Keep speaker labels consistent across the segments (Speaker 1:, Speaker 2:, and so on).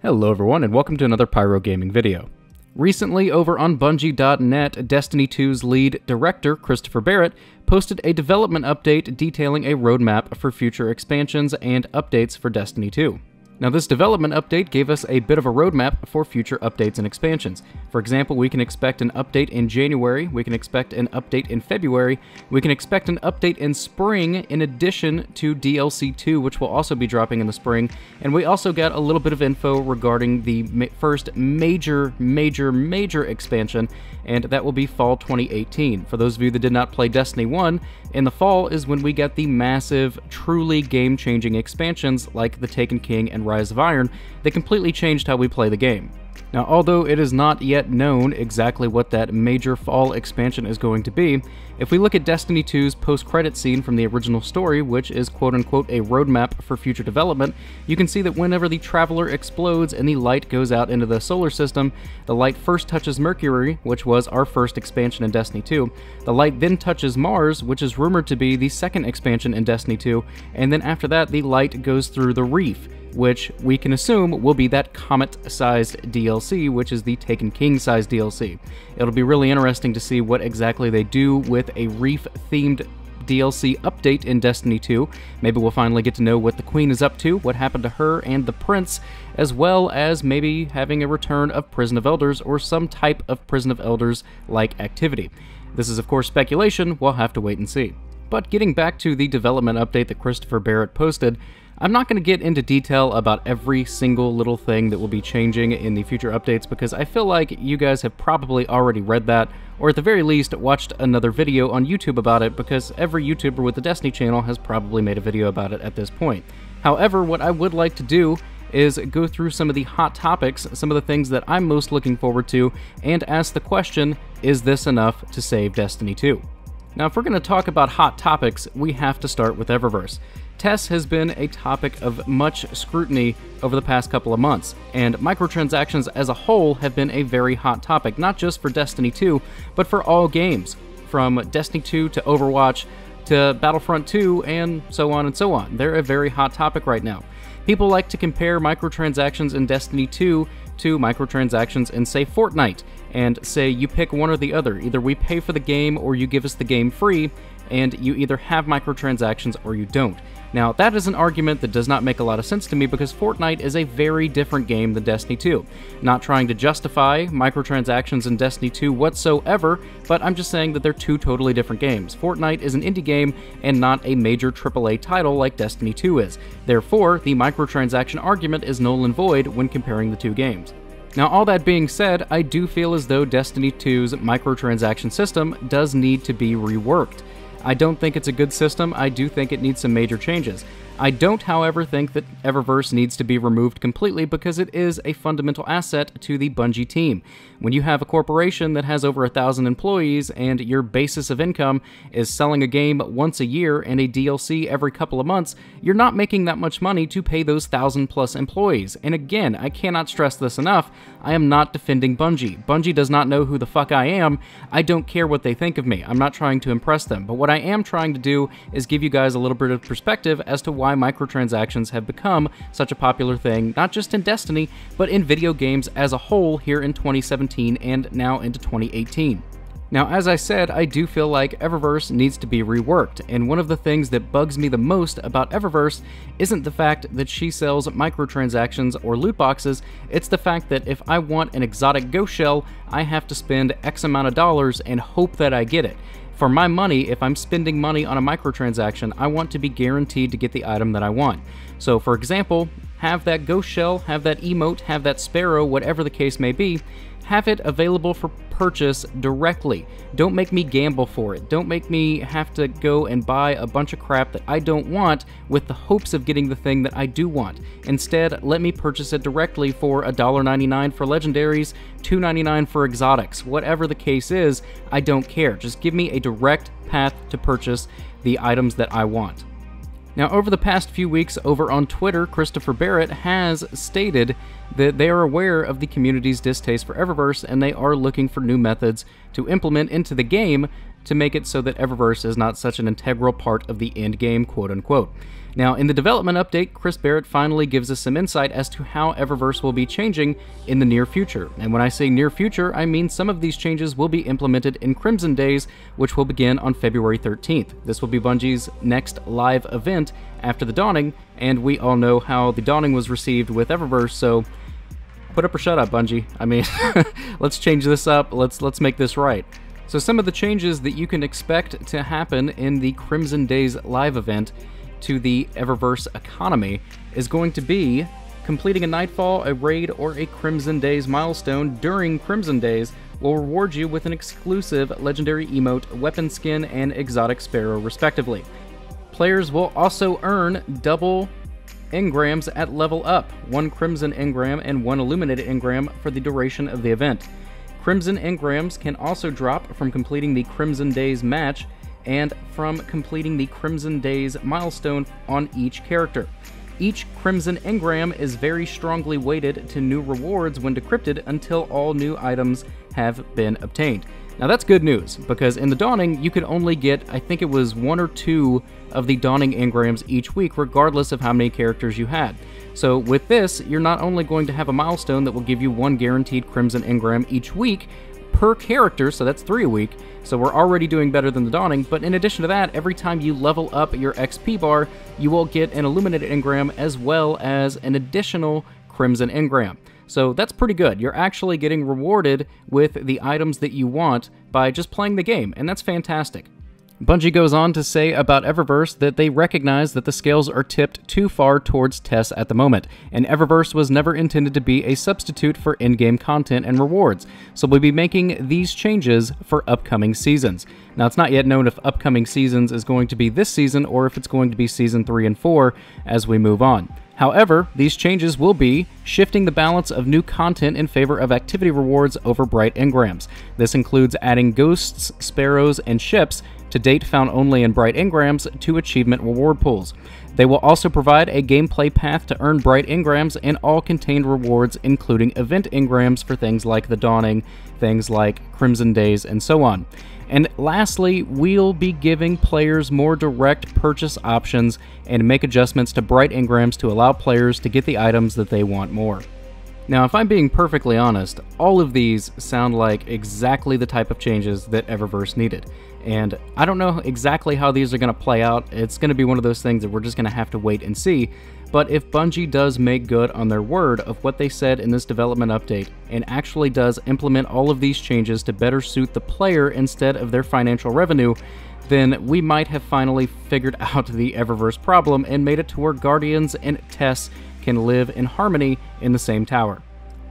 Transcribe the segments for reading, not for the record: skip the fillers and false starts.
Speaker 1: Hello everyone, and welcome to another Pyro Gaming video. Recently, over on Bungie.net, Destiny 2's lead director, Christopher Barrett, posted a development update detailing a roadmap for future expansions and updates for Destiny 2. Now, this development update gave us a bit of a roadmap for future updates and expansions. For example, we can expect an update in January, we can expect an update in February, we can expect an update in spring in addition to DLC 2, which will also be dropping in the spring, and we also got a little bit of info regarding the first major expansion, and that will be Fall 2018. For those of you that did not play Destiny 1, in the fall is when we get the massive, truly game-changing expansions like the Taken King and Rise of Iron that completely changed how we play the game. Now, although it is not yet known exactly what that major fall expansion is going to be, if we look at Destiny 2's post-credit scene from the original story, which is quote-unquote a roadmap for future development, you can see that whenever the Traveler explodes and the light goes out into the solar system, the light first touches Mercury, which was our first expansion in Destiny 2, the light then touches Mars, which is rumored to be the second expansion in Destiny 2, and then after that the light goes through the Reef, which we can assume will be that Comet-sized DLC, which is the Taken King-sized DLC. It'll be really interesting to see what exactly they do with a Reef-themed DLC update in Destiny 2. Maybe we'll finally get to know what the Queen is up to, what happened to her and the Prince, as well as maybe having a return of Prison of Elders or some type of Prison of Elders-like activity. This is of course speculation, we'll have to wait and see. But getting back to the development update that Christopher Barrett posted, I'm not going to get into detail about every single little thing that will be changing in the future updates because I feel like you guys have probably already read that, or at the very least watched another video on YouTube about it, because every YouTuber with the Destiny channel has probably made a video about it at this point. However, what I would like to do is go through some of the hot topics, some of the things that I'm most looking forward to, and ask the question, is this enough to save Destiny 2? Now, if we're going to talk about hot topics, we have to start with Eververse. TES has been a topic of much scrutiny over the past couple of months, and microtransactions as a whole have been a very hot topic, not just for Destiny 2, but for all games, from Destiny 2 to Overwatch to Battlefront 2, and so on and so on. They're a very hot topic right now. People like to compare microtransactions in Destiny 2 to microtransactions in, say, Fortnite, and say you pick one or the other. Either we pay for the game or you give us the game free, and you either have microtransactions or you don't. Now, that is an argument that does not make a lot of sense to me because Fortnite is a very different game than Destiny 2. Not trying to justify microtransactions in Destiny 2 whatsoever, but I'm just saying that they're two totally different games. Fortnite is an indie game and not a major AAA title like Destiny 2 is. Therefore, the microtransaction argument is null and void when comparing the two games. Now, all that being said, I do feel as though Destiny 2's microtransaction system does need to be reworked. I don't think it's a good system. I do think it needs some major changes. I don't, however, think that Eververse needs to be removed completely because it is a fundamental asset to the Bungie team. When you have a corporation that has over 1,000 employees and your basis of income is selling a game once a year and a DLC every couple of months, you're not making that much money to pay those 1,000+ employees. And again, I cannot stress this enough, I am not defending Bungie. Bungie does not know who the fuck I am. I don't care what they think of me. I'm not trying to impress them. But what I am trying to do is give you guys a little bit of perspective as to why microtransactions have become such a popular thing, not just in Destiny, but in video games as a whole here in 2017 and now into 2018. Now, as I said, I do feel like Eververse needs to be reworked, and one of the things that bugs me the most about Eververse isn't the fact that she sells microtransactions or loot boxes, it's the fact that if I want an exotic ghost shell, I have to spend X amount of dollars and hope that I get it. For my money, if I'm spending money on a microtransaction, I want to be guaranteed to get the item that I want. So, for example, have that ghost shell, have that emote, have that sparrow, whatever the case may be, have it available for purchase directly. Don't make me gamble for it. Don't make me have to go and buy a bunch of crap that I don't want with the hopes of getting the thing that I do want. Instead, let me purchase it directly for $1.99 for legendaries, $2.99 for exotics. Whatever the case is, I don't care. Just give me a direct path to purchase the items that I want. Now, over the past few weeks over on Twitter, Christopher Barrett has stated that they are aware of the community's distaste for Eververse and they are looking for new methods to implement into the game to make it so that Eververse is not such an integral part of the end game, quote-unquote. Now, in the development update, Chris Barrett finally gives us some insight as to how Eververse will be changing in the near future. And when I say near future, I mean some of these changes will be implemented in Crimson Days, which will begin on February 13th. This will be Bungie's next live event after the Dawning, and we all know how the Dawning was received with Eververse, so put up or shut up, Bungie. I mean, let's change this up, let's make this right. So some of the changes that you can expect to happen in the Crimson Days live event to the Eververse economy is going to be completing a Nightfall, a Raid, or a Crimson Days milestone during Crimson Days will reward you with an exclusive legendary emote, weapon skin, and exotic sparrow, respectively. Players will also earn double engrams at level up, 1 Crimson engram and 1 Illuminated engram for the duration of the event. Crimson engrams can also drop from completing the Crimson Days match and from completing the Crimson Days milestone on each character. Each Crimson engram is very strongly weighted to new rewards when decrypted until all new items have been obtained. Now that's good news, because in the Dawning, you could only get, I think it was 1 or 2 of the Dawning engrams each week, regardless of how many characters you had. So with this, you're not only going to have a milestone that will give you 1 guaranteed Crimson engram each week per character, so that's 3 a week, so we're already doing better than the Dawning, but in addition to that, every time you level up your XP bar, you will get an Illuminated engram as well as an additional Crimson engram. So that's pretty good. You're actually getting rewarded with the items that you want by just playing the game, and that's fantastic. Bungie goes on to say about Eververse that they recognize that the scales are tipped too far towards TES at the moment, and Eververse was never intended to be a substitute for in-game content and rewards, so we'll be making these changes for upcoming seasons. Now, it's not yet known if upcoming seasons is going to be this season or if it's going to be Season 3 and 4 as we move on. However, these changes will be shifting the balance of new content in favor of activity rewards over bright engrams. This includes adding ghosts, sparrows, and ships, to date found only in bright engrams, to achievement reward pools. They will also provide a gameplay path to earn bright engrams and all contained rewards, including event engrams for things like the Dawning, things like Crimson Days, and so on. And lastly, we'll be giving players more direct purchase options and make adjustments to bright engrams to allow players to get the items that they want more. Now, if I'm being perfectly honest, all of these sound like exactly the type of changes that Eververse needed. And I don't know exactly how these are going to play out. It's going to be one of those things that we're just going to have to wait and see. But if Bungie does make good on their word of what they said in this development update and actually does implement all of these changes to better suit the player instead of their financial revenue, then we might have finally figured out the Eververse problem and made it to where Guardians and TES can live in harmony in the same tower.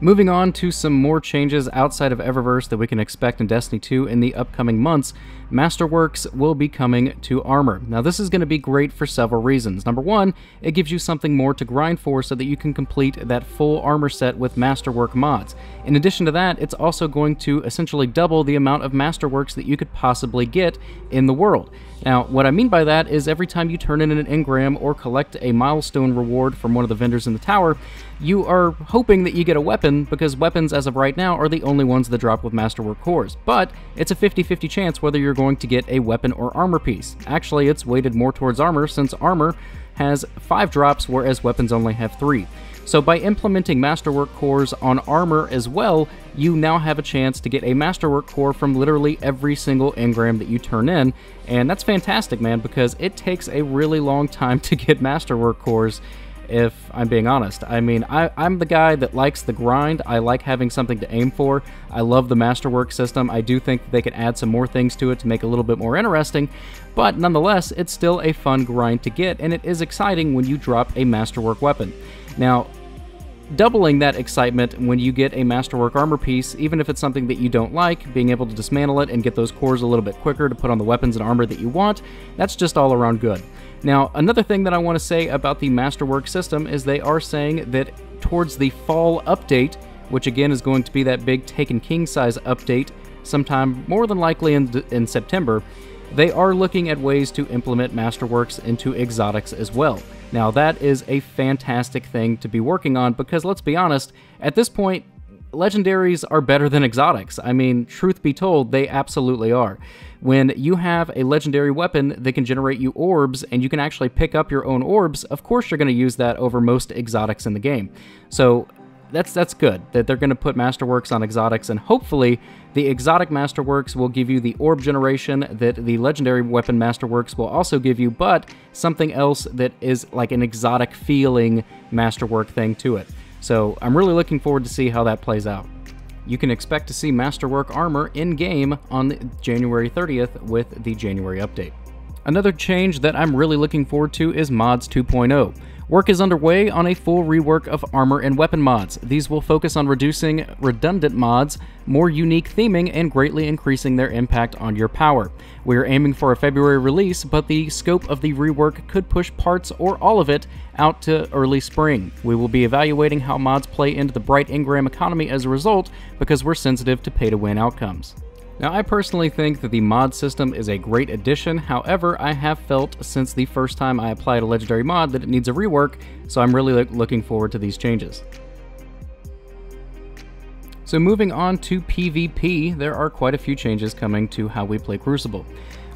Speaker 1: Moving on to some more changes outside of Eververse that we can expect in Destiny 2 in the upcoming months, Masterworks will be coming to Armor. Now, this is going to be great for several reasons. Number one, it gives you something more to grind for so that you can complete that full armor set with Masterwork mods. In addition to that, it's also going to essentially double the amount of Masterworks that you could possibly get in the world. Now, what I mean by that is every time you turn in an engram or collect a milestone reward from one of the vendors in the tower, you are hoping that you get a weapon, because weapons as of right now are the only ones that drop with Masterwork cores. But it's a 50-50 chance whether you're going to get a weapon or armor piece. Actually, it's weighted more towards armor, since armor has 5 drops, whereas weapons only have 3. So by implementing Masterwork cores on armor as well, you now have a chance to get a Masterwork core from literally every single engram that you turn in, and that's fantastic, man, because it takes a really long time to get Masterwork cores, if I'm being honest. I mean, I'm the guy that likes the grind. I like having something to aim for. I love the Masterwork system. I do think that they could add some more things to it to make it a little bit more interesting, but nonetheless, it's still a fun grind to get, and it is exciting when you drop a Masterwork weapon. Now, doubling that excitement when you get a Masterwork armor piece, even if it's something that you don't like, being able to dismantle it and get those cores a little bit quicker to put on the weapons and armor that you want, that's just all around good. Now, another thing that I want to say about the Masterwork system is they are saying that towards the fall update, which again is going to be that big Taken King size update sometime more than likely in September, they are looking at ways to implement Masterworks into exotics as well. Now, that is a fantastic thing to be working on, because let's be honest, at this point, legendaries are better than exotics. I mean, truth be told, they absolutely are. When you have a legendary weapon that can generate you orbs, and you can actually pick up your own orbs, of course you're going to use that over most exotics in the game. So that's good, that they're going to put Masterworks on exotics, and hopefully the exotic Masterworks will give you the orb generation that the legendary weapon Masterworks will also give you, but something else that is like an exotic feeling Masterwork thing to it. So I'm really looking forward to see how that plays out. You can expect to see Masterwork armor in-game on January 30th with the January update. Another change that I'm really looking forward to is Mods 2.0. Work is underway on a full rework of armor and weapon mods. These will focus on reducing redundant mods, more unique theming, and greatly increasing their impact on your power. We are aiming for a February release, but the scope of the rework could push parts or all of it out to early spring. We will be evaluating how mods play into the bright engram economy as a result, because we're sensitive to pay-to-win outcomes. Now, I personally think that the mod system is a great addition. However, I have felt since the first time I applied a legendary mod that it needs a rework, so I'm really looking forward to these changes. So moving on to PvP, there are quite a few changes coming to how we play Crucible.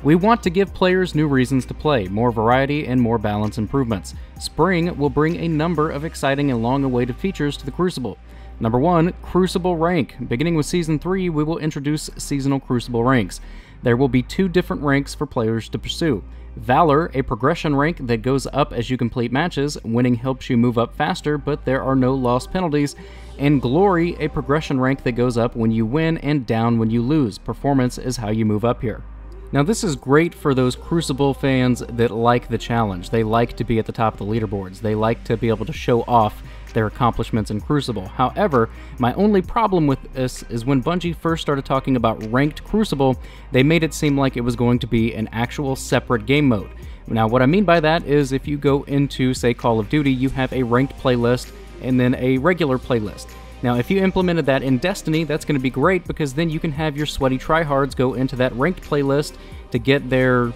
Speaker 1: We want to give players new reasons to play, more variety, and more balance improvements. Spring will bring a number of exciting and long-awaited features to the Crucible. Number 1, Crucible Rank. Beginning with Season 3, we will introduce seasonal Crucible ranks. There will be 2 different ranks for players to pursue. Valor, a progression rank that goes up as you complete matches. Winning helps you move up faster, but there are no lost penalties. And Glory, a progression rank that goes up when you win and down when you lose. Performance is how you move up here. Now, this is great for those Crucible fans that like the challenge. They like to be at the top of the leaderboards. They like to be able to show off their accomplishments in Crucible. However, my only problem with this is when Bungie first started talking about ranked Crucible, they made it seem like it was going to be an actual separate game mode. Now, what I mean by that is if you go into, say, Call of Duty, you have a ranked playlist and then a regular playlist. Now, if you implemented that in Destiny, that's going to be great, because then you can have your sweaty tryhards go into that ranked playlist to get their,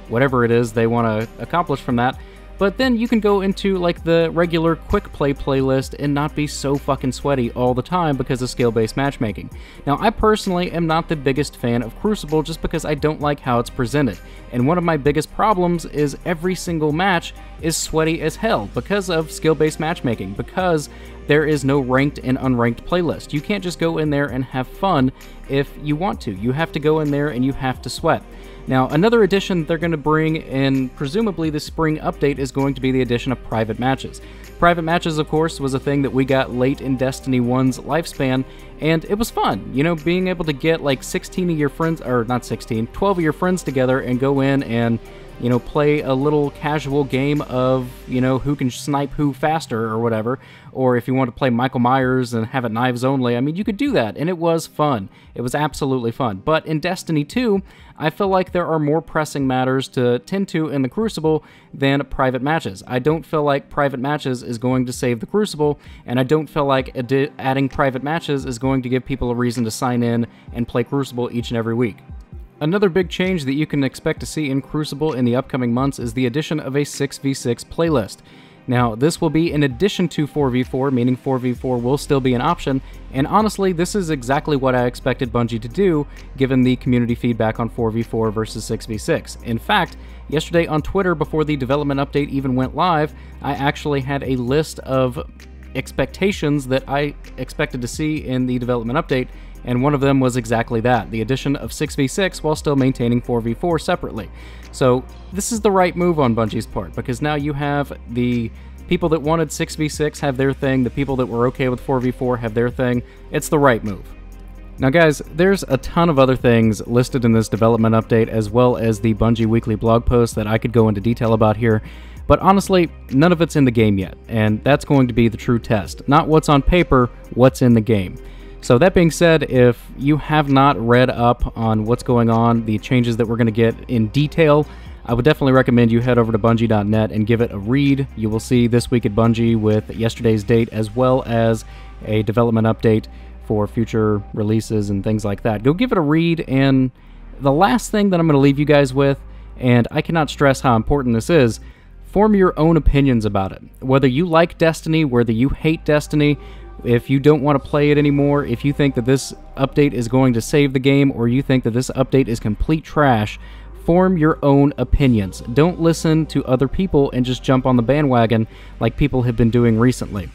Speaker 1: whatever it is they want to accomplish from that. But then you can go into like the regular quick play playlist and not be so fucking sweaty all the time because of skill-based matchmaking. Now, I personally am not the biggest fan of Crucible just because I don't like how it's presented. And one of my biggest problems is every single match is sweaty as hell because of skill-based matchmaking, because there is no ranked and unranked playlist. You can't just go in there and have fun if you want to. You have to go in there and you have to sweat. Now, another addition they're going to bring in, presumably the spring update, is going to be the addition of private matches. Private matches, of course, was a thing that we got late in Destiny 1's lifespan, and it was fun. Being able to get like 16 of your friends, or not 16, 12 of your friends together and go in and, play a little casual game of, who can snipe who faster or whatever. Or if you want to play Michael Myers and have it knives only, I mean, you could do that, and it was fun. It was absolutely fun. But in Destiny 2, I feel like there are more pressing matters to tend to in the Crucible than private matches. I don't feel like private matches is going to save the Crucible, and I don't feel like adding private matches is going to give people a reason to sign in and play Crucible each and every week. Another big change that you can expect to see in Crucible in the upcoming months is the addition of a 6v6 playlist. Now, this will be in addition to 4v4, meaning 4v4 will still be an option, and honestly, this is exactly what I expected Bungie to do, given the community feedback on 4v4 versus 6v6. In fact, yesterday on Twitter, before the development update even went live, I actually had a list of expectations that I expected to see in the development update, and one of them was exactly that, the addition of 6v6 while still maintaining 4v4 separately. So this is the right move on Bungie's part, because now you have the people that wanted 6v6 have their thing, the people that were okay with 4v4 have their thing. It's the right move. Now guys, there's a ton of other things listed in this development update, as well as the Bungie weekly blog post that I could go into detail about here. But honestly, none of it's in the game yet, and that's going to be the true test. Not what's on paper, what's in the game. So that being said, if you have not read up on what's going on, the changes that we're going to get in detail, I would definitely recommend you head over to Bungie.net and give it a read. You will see This Week at Bungie with yesterday's date, as well as a development update for future releases and things like that. Go give it a read, and the last thing that I'm going to leave you guys with, and I cannot stress how important this is, form your own opinions about it. Whether you like Destiny, whether you hate Destiny, If you don't want to play it anymore, if you think that this update is going to save the game, or you think that this update is complete trash, form your own opinions. Don't listen to other people and just jump on the bandwagon like people have been doing recently.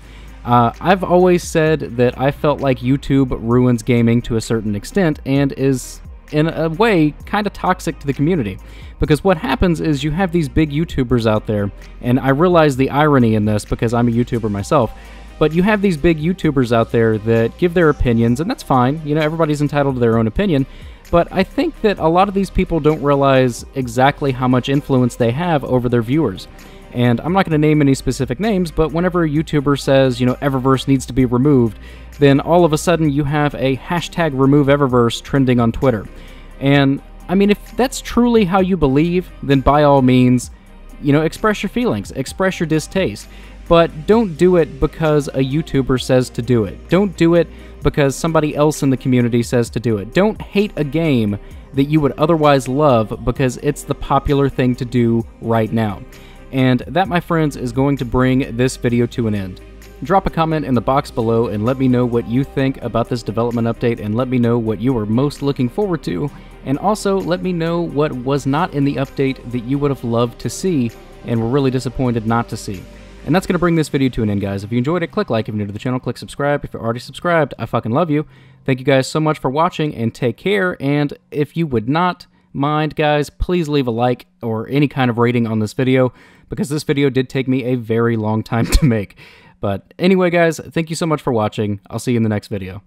Speaker 1: I've always said that I felt like YouTube ruins gaming to a certain extent and is, in a way, kind of toxic to the community. Because what happens is you have these big YouTubers out there, and I realize the irony in this because I'm a YouTuber myself, but you have these big YouTubers out there that give their opinions, and that's fine. You know, everybody's entitled to their own opinion. But I think that a lot of these people don't realize exactly how much influence they have over their viewers. And I'm not going to name any specific names, but whenever a YouTuber says, you know, Eververse needs to be removed, then all of a sudden you have a hashtag remove Eververse trending on Twitter. And, I mean, if that's truly how you believe, then by all means, you know, express your feelings, express your distaste. But don't do it because a YouTuber says to do it. Don't do it because somebody else in the community says to do it. Don't hate a game that you would otherwise love because it's the popular thing to do right now. And that, my friends, is going to bring this video to an end. Drop a comment in the box below and let me know what you think about this development update, and let me know what you are most looking forward to, and also let me know what was not in the update that you would have loved to see and were really disappointed not to see. And that's going to bring this video to an end, guys. If you enjoyed it, click like. If you're new to the channel, click subscribe. If you're already subscribed, I fucking love you. Thank you guys so much for watching, and take care. And if you would not mind, guys, please leave a like or any kind of rating on this video, because this video did take me a very long time to make. But anyway, guys, thank you so much for watching. I'll see you in the next video.